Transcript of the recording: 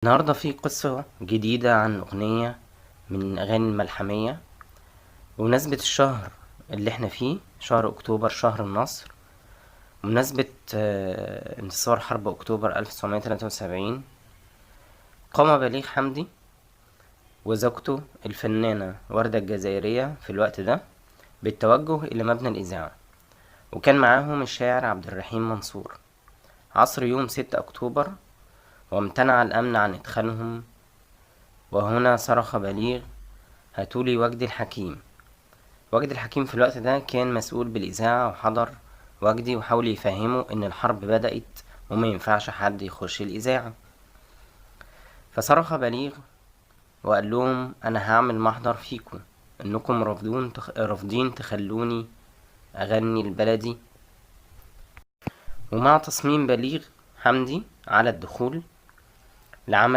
النهاردة في قصة جديدة عن أغنية من الأغاني الملحمية بمناسبة الشهر اللي احنا فيه، شهر أكتوبر، شهر النصر، بمناسبة انتصار حرب أكتوبر 1973. قام بليغ حمدي وزوجته الفنانة وردة الجزائرية في الوقت ده بالتوجه إلى مبنى الإذاعة، وكان معاهم الشاعر عبد الرحيم منصور عصر يوم 6 أكتوبر، وامتنع الأمن عن إدخالهم. وهنا صرخ بليغ: هاتولي وجدي الحكيم. وجدي الحكيم في الوقت ده كان مسؤول بالإذاعة، وحضر وجدي وحاول يفهمه إن الحرب بدأت وما ينفعش حد يخش الإذاعة. فصرخ بليغ وقال لهم: أنا هعمل محضر فيكم إنكم رافضين تخلوني أغني البلدي. ومع تصميم بليغ حمدي على الدخول لعمل